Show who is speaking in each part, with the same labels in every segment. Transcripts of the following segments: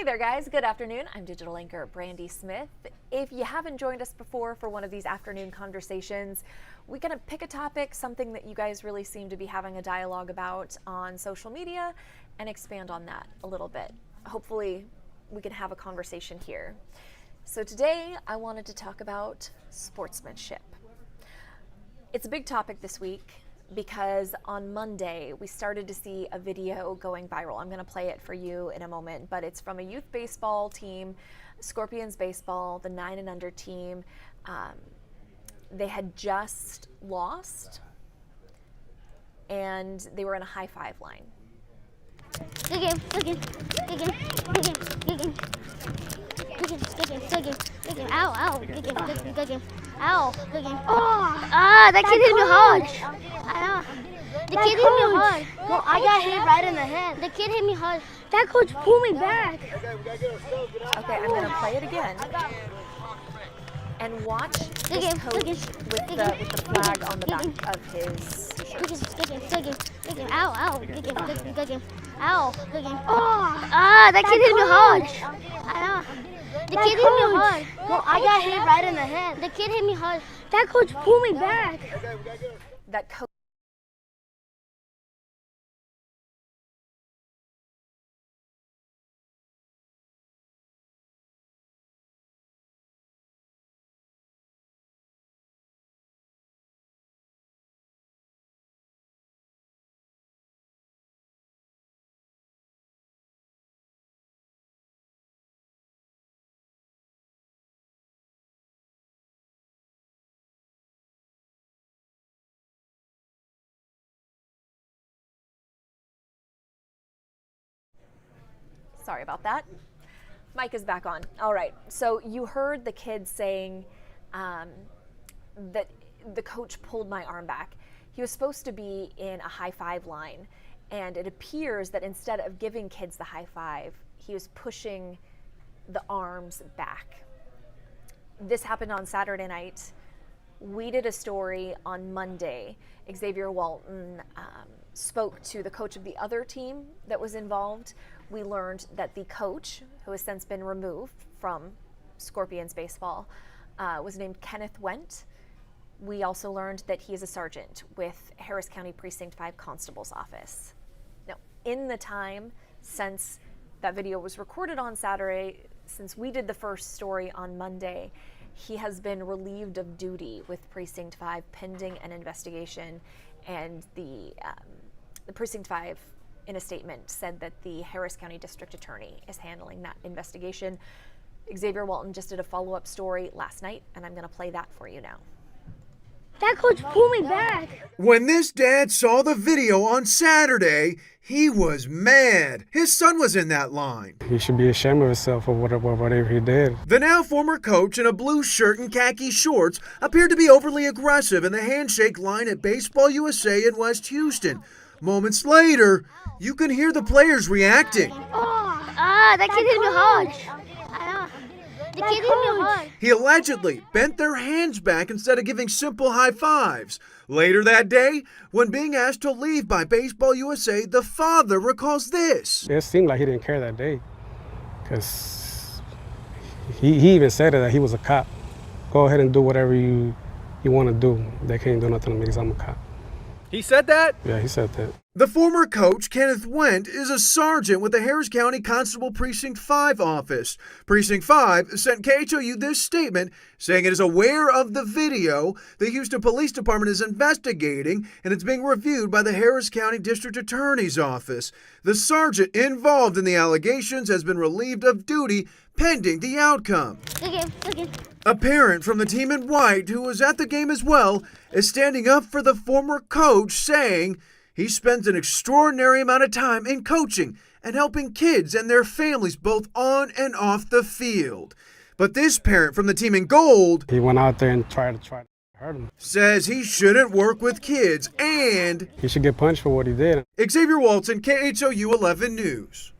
Speaker 1: Hey there guys, good afternoon. I'm digital anchor Brandy Smith. If you haven't joined us before for one of these afternoon conversations, we're gonna pick a topic, something that you guys really seem to be having a dialogue about on social media, and expand on that a little bit. Hopefully we can have a conversation here. So today I wanted to talk about sportsmanship. It's a big topic this week because on Monday we started to see a video going viral. I'm going to play it for you in a moment, but it's from a youth baseball team, Scorpions baseball, the 9 and under team. They had just lost and they were in a high five line.
Speaker 2: Good game, good game, good game, good game, good game. Good game, good game, good game, good game. Ow, ow, good game, good game, good game. Ow, good game. Oh, that kid hit me hard. I know. The kid hit me hard.
Speaker 3: Well, I got hit right in the head.
Speaker 2: The kid hit me hard. That coach pulled me back.
Speaker 1: Okay, I'm going to play it again. And watch this coach with the flag on the back of his shirt.
Speaker 2: Good game, good game, good game. Ow, ow, good game, good game, good game. Ow, good game. Oh, that kid hit me hard. I know. The kid hit me hard.
Speaker 3: Well, I got hit right in the head.
Speaker 2: The kid hit me hard. That coach pulled me back.
Speaker 1: That coach Sorry about that. Mic is back on. All right. So you heard the kid saying that the coach pulled my arm back. He was supposed to be in a high five line, and it appears that instead of giving kids the high five, he was pushing the arms back. This happened on Saturday night. We did a story on Monday. Xavier Walton spoke to the coach of the other team that was involved. We learned that the coach, who has since been removed from Scorpions baseball, was named Kenneth Wendt. We also learned that he is a sergeant with Harris County Precinct 5 Constable's Office. Now, in the time since that video was recorded on Saturday, since we did the first story on Monday, he has been relieved of duty with Precinct 5 pending an investigation, and the Precinct 5 in a statement said that the Harris County District Attorney is handling that investigation. Xavier Walton just did a follow-up story last night, and I'm going to play that for you now.
Speaker 2: That coach pulled me back.
Speaker 4: When this dad saw the video on Saturday, he was mad. His son was in that line.
Speaker 5: He should be ashamed of himself for whatever he did.
Speaker 4: The now former coach in a blue shirt and khaki shorts appeared to be overly aggressive in the handshake line at Baseball USA in West Houston. Moments later, you can hear the players reacting.
Speaker 2: That kid hit me hard. I know. The kid hit me hard.
Speaker 4: He allegedly bent their hands back instead of giving simple high fives. Later that day, when being asked to leave by Baseball USA, the father recalls this.
Speaker 5: It seemed like he didn't care that day, because he even said that he was a cop. Go ahead and do whatever you want to do. They can't do nothing to me because I'm a cop.
Speaker 6: He said that?
Speaker 5: Yeah, he said that.
Speaker 4: The former coach, Kenneth Wendt, is a sergeant with the Harris County Constable Precinct 5 office. Precinct 5 sent KHOU this statement saying it is aware of the video the Houston Police Department is investigating, and it's being reviewed by the Harris County District Attorney's Office. The sergeant involved in the allegations has been relieved of duty pending the outcome.
Speaker 2: Good game, good game.
Speaker 4: A parent from the team in white, who was at the game as well, is standing up for the former coach, saying he spends an extraordinary amount of time in coaching and helping kids and their families both on and off the field. But this parent from the team in gold,
Speaker 5: He went out there and tried to hurt him.
Speaker 4: says he shouldn't work with kids, and
Speaker 5: He should get punished for what he did.
Speaker 4: Xavier Walton, KHOU 11 News.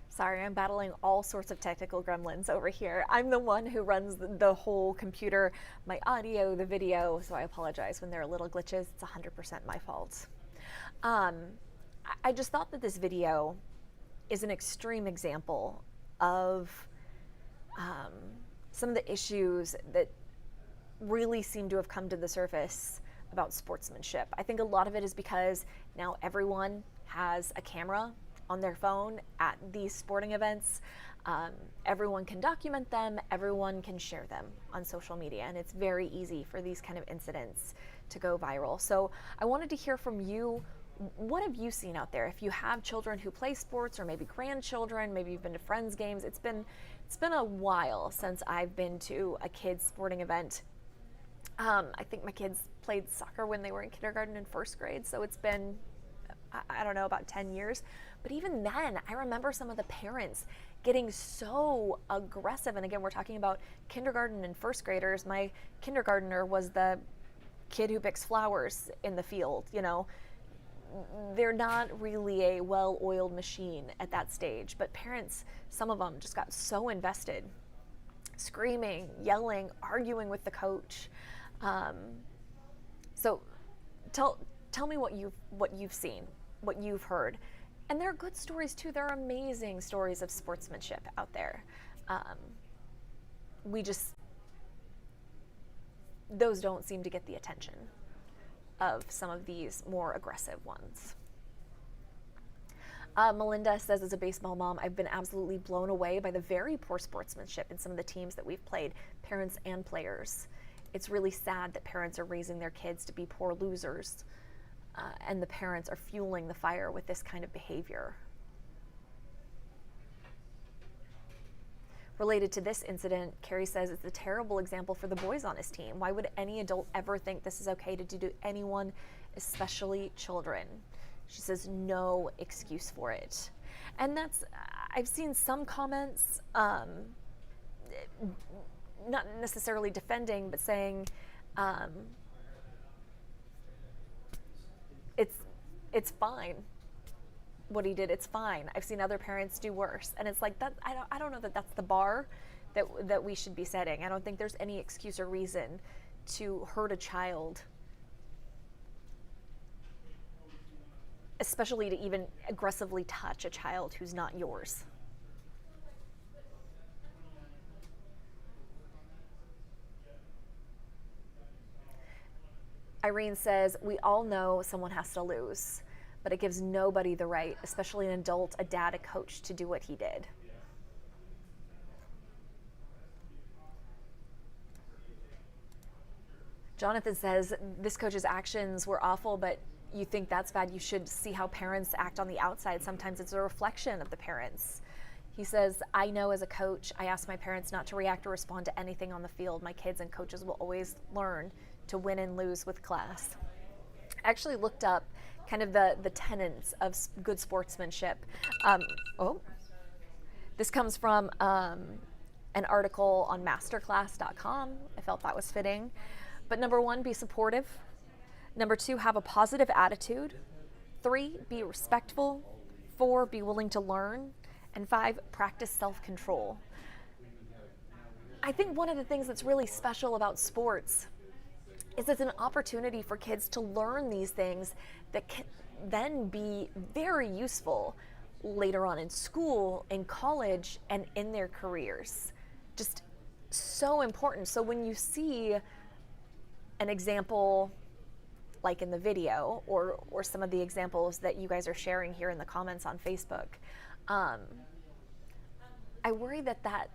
Speaker 1: Sorry, I'm battling all sorts of technical gremlins over here. I'm the one who runs the whole computer, my audio, the video, so I apologize when there are little glitches. It's 100% my fault. I just thought that this video is an extreme example of some of the issues that really seem to have come to the surface about sportsmanship. I think a lot of it is because now everyone has a camera on their phone at these sporting events. Everyone can document them, everyone can share them on social media, and it's very easy for these kind of incidents to go viral. So I wanted to hear from you. What have you seen out there? If you have children who play sports, or maybe grandchildren, maybe you've been to friends' games. It's been a while since I've been to a kids' sporting event. I think my kids played soccer when they were in kindergarten and first grade, so it's been, I don't know, about 10 years. But even then, I remember some of the parents getting so aggressive. And again, we're talking about kindergarten and first graders. My kindergartner was the kid who picks flowers in the field, you know. They're not really a well-oiled machine at that stage, but parents, some of them just got so invested, screaming, yelling, arguing with the coach. So tell me what you've seen, what you've heard. And there are good stories too. There are amazing stories of sportsmanship out there. Those don't seem to get the attention of some of these more aggressive ones. Melinda says, as a baseball mom, I've been absolutely blown away by the very poor sportsmanship in some of the teams that we've played, parents and players. It's really sad that parents are raising their kids to be poor losers, and the parents are fueling the fire with this kind of behavior. Related to this incident, Carrie says it's a terrible example for the boys on his team. Why would any adult ever think this is okay to do to anyone, especially children? She says no excuse for it. And I've seen some comments, not necessarily defending, but saying it's fine what he did. It's fine. I've seen other parents do worse. And it's like that. I don't know that that's the bar that we should be setting. I don't think there's any excuse or reason to hurt a child, especially to even aggressively touch a child who's not yours. Irene says, we all know someone has to lose, but it gives nobody the right, especially an adult, a dad, a coach, to do what he did. Jonathan says, this coach's actions were awful, but you think that's bad. You should see how parents act on the outside. Sometimes it's a reflection of the parents. He says, I know as a coach, I ask my parents not to react or respond to anything on the field. My kids and coaches will always learn to win and lose with class. I actually looked up kind of the tenets of good sportsmanship. This comes from an article on masterclass.com. I felt that was fitting. But number 1, be supportive. Number 2, have a positive attitude. 3, be respectful. 4, be willing to learn. And 5, practice self-control. I think one of the things that's really special about sports is it's an opportunity for kids to learn these things that can then be very useful later on in school, in college, and in their careers. Just so important. So when you see an example like in the video, or some of the examples that you guys are sharing here in the comments on Facebook, I worry that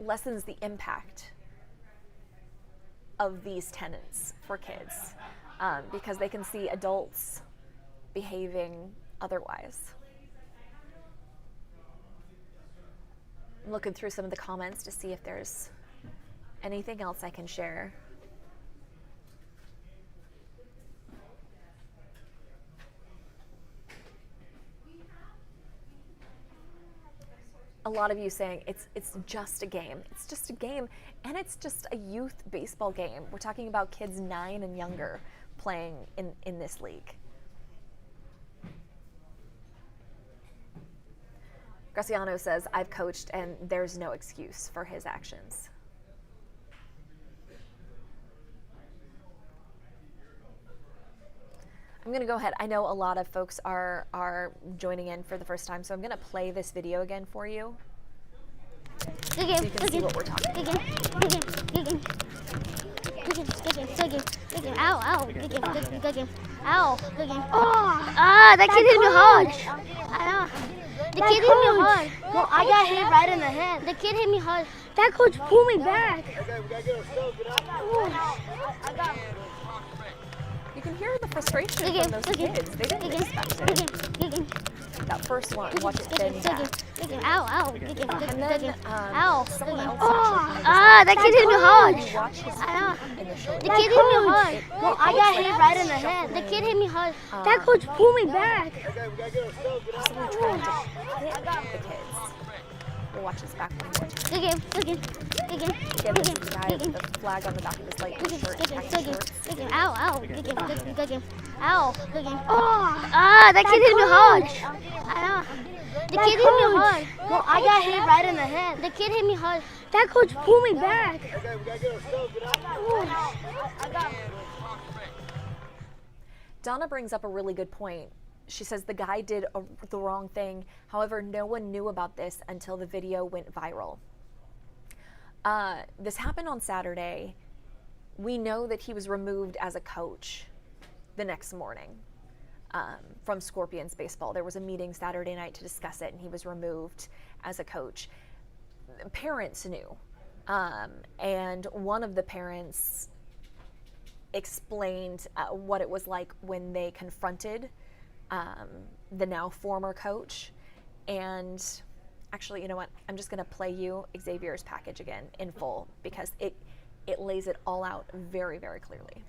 Speaker 1: lessens the impact of these tenets for kids, because they can see adults behaving otherwise. I'm looking through some of the comments to see if there's anything else I can share. A lot of you saying it's just a game. It's just a game, and it's just a youth baseball game. We're talking about kids 9 and younger playing in this league. Graciano says, I've coached and there's no excuse for his actions. I'm going to go ahead. I know a lot of folks are joining in for the first time, so I'm going to play this video again for you
Speaker 2: Good game.
Speaker 1: so you can see what we're talking
Speaker 2: Good
Speaker 1: about.
Speaker 2: game. Good game. Good game. Good game. Good game. Good game. Good game. Ow. Ow. Good game. Good game. Good game. Ow. Good game. That kid hit me hard. I know. The kid hit me hard.
Speaker 3: No, I got hit right in the head.
Speaker 2: The kid hit me hard. That coach pulled me back.
Speaker 1: You can hear the frustration
Speaker 2: Good game.
Speaker 1: from those
Speaker 2: Good game.
Speaker 1: kids. They
Speaker 2: Good
Speaker 1: didn't
Speaker 2: game.
Speaker 1: expect
Speaker 2: Good
Speaker 1: it.
Speaker 2: game. Good game.
Speaker 1: That first one, watch it
Speaker 2: Good
Speaker 1: bend
Speaker 2: game. Good game.
Speaker 1: back.
Speaker 2: Good game. Ow. Ow. Good game. Good game.
Speaker 1: And
Speaker 2: Good
Speaker 1: then
Speaker 2: game. Ow. Good
Speaker 1: someone
Speaker 2: game.
Speaker 1: else actually
Speaker 2: That kid hit me hard.
Speaker 1: you watch his
Speaker 2: I know.
Speaker 1: feet initially.
Speaker 2: The kid hit me hard.
Speaker 3: No, I got hit right in the head.
Speaker 2: The kid hit me hard. That coach pulled me back.
Speaker 1: Someone trying to hit the kids. We'll watch this back one more time.
Speaker 2: Good game. Good game. Good game.
Speaker 1: Again,
Speaker 2: Good
Speaker 1: this
Speaker 2: game.
Speaker 1: is the guy
Speaker 2: Good game.
Speaker 1: with the flag on the back of his light
Speaker 2: Good
Speaker 1: blue
Speaker 2: game.
Speaker 1: shirt,
Speaker 2: Good game.
Speaker 1: khaki
Speaker 2: Good game.
Speaker 1: shorts.
Speaker 2: Good game. Ow. Ow. Good game. Good game. Good game. Ow. Good game. That kid hit me hard. I know. The kid hit me hard.
Speaker 3: No, I got hit right in the head.
Speaker 2: The kid hit me hard. That coach pulled me back.
Speaker 1: Donna brings up a really good point. She says the guy did the wrong thing. However, no one knew about this until the video went viral. This happened on Saturday. We know that he was removed as a coach the next morning from Scorpions baseball. There was a meeting Saturday night to discuss it, and he was removed as a coach. Parents knew, and one of the parents explained what it was like when they confronted the now former coach. And actually, you know what? I'm just going to play you Xavier's package again in full because it lays it all out very, very clearly.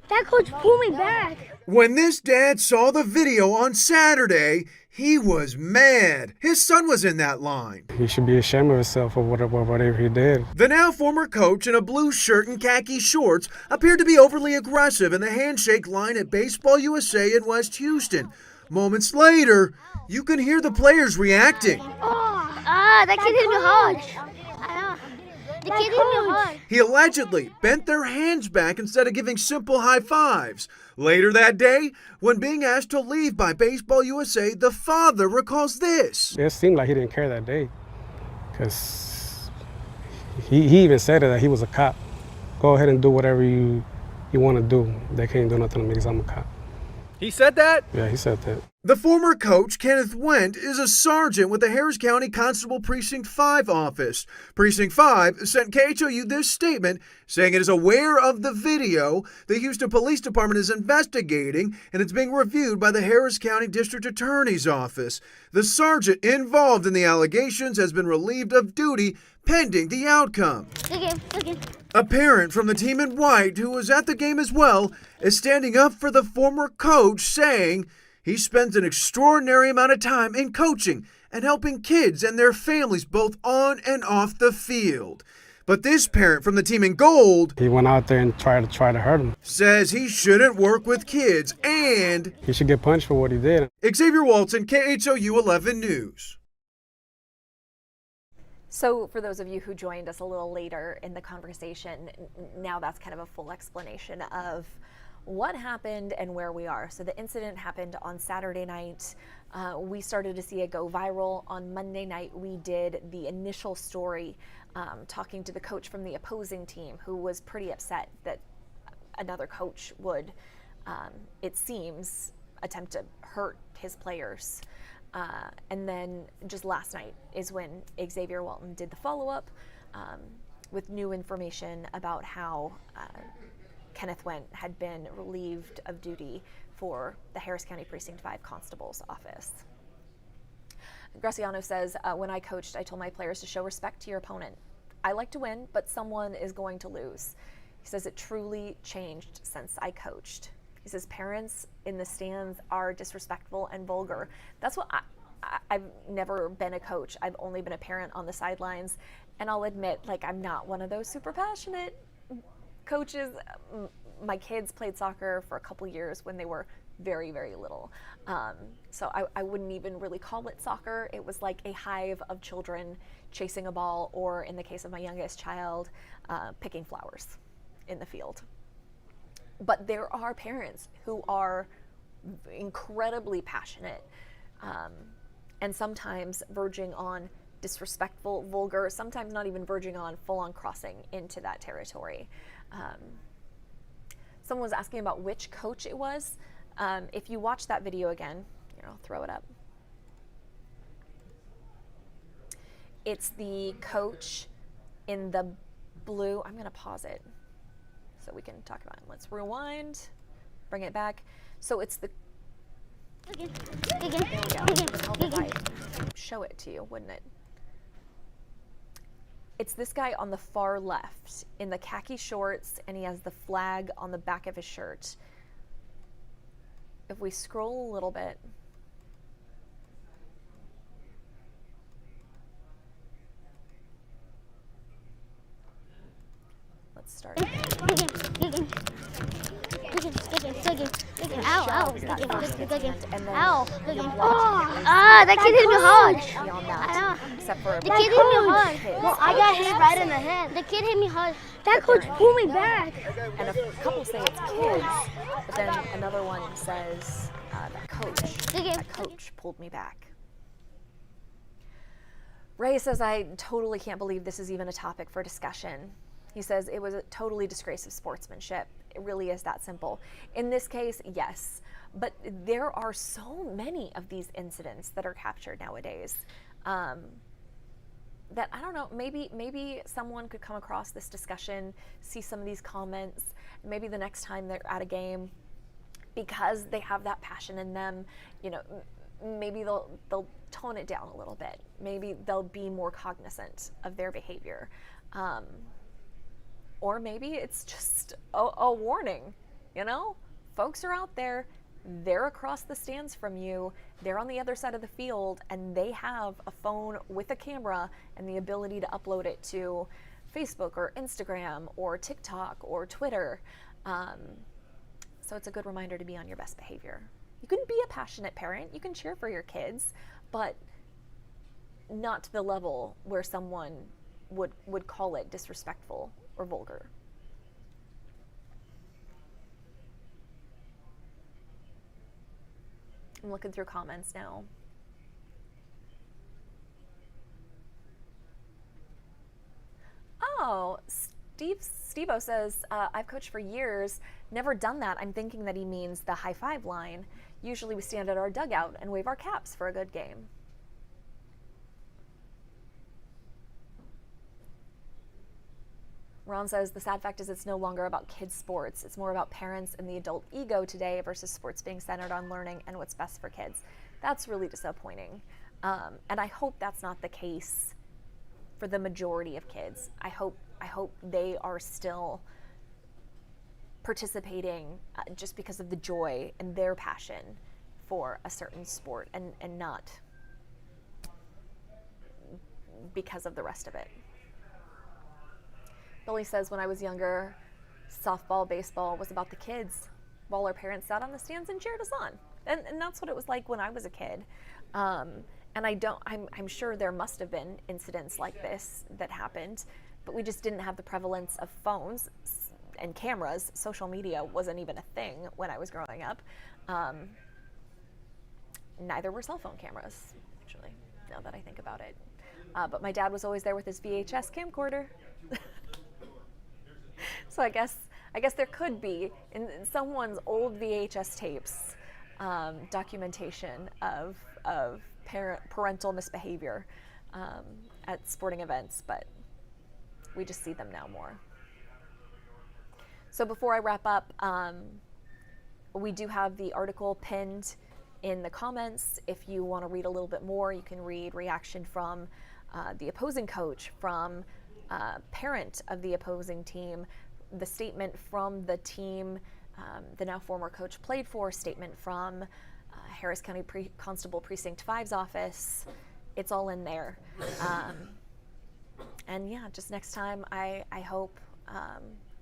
Speaker 2: That coach pulled me back.
Speaker 4: When this dad saw the video on Saturday, he was mad. His son was in that line.
Speaker 5: He should be ashamed of himself for whatever he did.
Speaker 4: The now former coach in a blue shirt and khaki shorts appeared to be overly aggressive in the handshake line at Baseball USA in West Houston. Moments later, you can hear the players reacting.
Speaker 2: That kid hit me hard. I know. The kid hit me hard.
Speaker 4: He allegedly bent their hands back instead of giving simple high fives. Later that day, when being asked to leave by Baseball USA, the father recalls this.
Speaker 5: It seemed like he didn't care that day because he even said that he was a cop. Go ahead and do whatever you want to do. They can't do nothing to me because I'm a cop.
Speaker 6: He said that?
Speaker 5: Yeah, he said that.
Speaker 4: The former coach, Kenneth Wendt, is a sergeant with the Harris County Constable Precinct 5 office. Precinct 5 sent KHOU this statement saying it is aware of the video the Houston Police Department is investigating and it's being reviewed by the Harris County District Attorney's Office. The sergeant involved in the allegations has been relieved of duty pending the outcome.
Speaker 2: Good game. Good game.
Speaker 4: A parent from the team in white who was at the game as well is standing up for the former coach, saying he spends an extraordinary amount of time in coaching and helping kids and their families both on and off the field. But this parent from the team in gold
Speaker 5: He went out there and tried to hurt him.
Speaker 4: says he shouldn't work with kids, and
Speaker 5: He should get punished for what he did.
Speaker 4: Xavier Walton, KHOU 11 News.
Speaker 1: So for those of you who joined us a little later in the conversation, now that's kind of a full explanation of what happened and where we are. So the incident happened on Saturday night. We started to see it go viral. On Monday night, we did the initial story talking to the coach from the opposing team who was pretty upset that another coach would, it seems, attempt to hurt his players. And then just last night is when Xavier Walton did the follow-up with new information about how Kenneth Wendt had been relieved of duty for the Harris County Precinct 5 Constable's office. Graciano says, when I coached, I told my players to show respect to your opponent. I like to win, but someone is going to lose. He says it truly changed since I coached. He says parents in the stands are disrespectful and vulgar. That's what I've never been a coach. I've only been a parent on the sidelines. And I'll admit, like, I'm not one of those super passionate coaches. My kids played soccer for a couple years when they were very, very little. So I wouldn't even really call it soccer. It was like a hive of children chasing a ball, or in the case of my youngest child, picking flowers in the field. But there are parents who are incredibly passionate, and sometimes verging on disrespectful, vulgar, sometimes not even verging on full-on crossing into that territory. Someone was asking about which coach it was. If you watch that video again, here, I'll throw it up. It's the coach in the blue. I'm going to pause it so we can talk about it. Let's rewind, bring it back. So it's the, there we go. It would help if I show it to you, wouldn't it? It's this guy on the far left in the khaki shorts, and he has the flag on the back of his shirt. If we scroll a little bit, let's start.
Speaker 2: Ow,
Speaker 1: Shows that first kid's hand, and then
Speaker 2: ow,
Speaker 1: you're watching him
Speaker 2: that kid hit me hard.
Speaker 1: beyond that, except for
Speaker 2: The kid hit me hard.
Speaker 1: kids.
Speaker 3: Well, I got hit right in the head.
Speaker 2: The kid hit me hard. That coach pulled me back.
Speaker 1: And a couple say it's kids, but then another one says that coach pulled me back. Ray says, I totally can't believe this is even a topic for discussion. He says it was a totally disgraceful sportsmanship. It really is that simple. In this case, yes, but there are so many of these incidents that are captured nowadays that I don't know, maybe someone could come across this discussion, see some of these comments, maybe the next time they're at a game, because they have that passion in them, you know, maybe they'll tone it down a little bit. Maybe they'll be more cognizant of their behavior. Or maybe it's just a warning, you know? Folks are out there, they're across the stands from you, they're on the other side of the field, and they have a phone with a camera and the ability to upload it to Facebook or Instagram or TikTok or Twitter. So it's a good reminder to be on your best behavior. You can be a passionate parent, you can cheer for your kids, but not to the level where someone would call it disrespectful or vulgar. I'm looking through comments now. Oh, Steve-O says, I've coached for years, never done that. I'm thinking that he means the high five line. Usually we stand at our dugout and wave our caps for a good game. Ron says, the sad fact is it's no longer about kids' sports. It's more about parents and the adult ego today versus sports being centered on learning and what's best for kids. That's really disappointing. And I hope that's not the case for the majority of kids. I hope they are still participating just because of the joy and their passion for a certain sport and not because of the rest of it. Billy says, when I was younger, softball, baseball was about the kids, while our parents sat on the stands and cheered us on. And that's what it was like when I was a kid. And I'm sure there must have been incidents like this that happened, but we just didn't have the prevalence of phones and cameras. Social media wasn't even a thing when I was growing up. Neither were cell phone cameras, actually, now that I think about it. But my dad was always there with his VHS camcorder. So I guess there could be in someone's old VHS tapes documentation of parental misbehavior at sporting events, but we just see them now more. So before I wrap up, we do have the article pinned in the comments. If you want to read a little bit more, you can read reaction from the opposing coach, from parent of the opposing team, the statement from the team the now former coach played for, statement from Harris County Constable Precinct 5's office. It's all in there. And yeah, just next time, I hope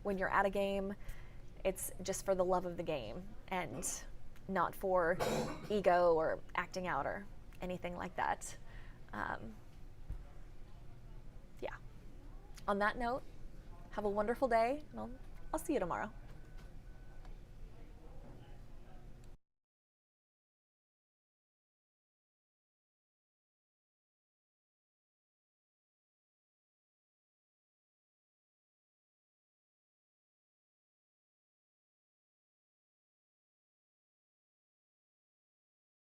Speaker 1: when you're at a game, it's just for the love of the game and not for ego or acting out or anything like that. Yeah. On that note, have a wonderful day, and I'll see you tomorrow.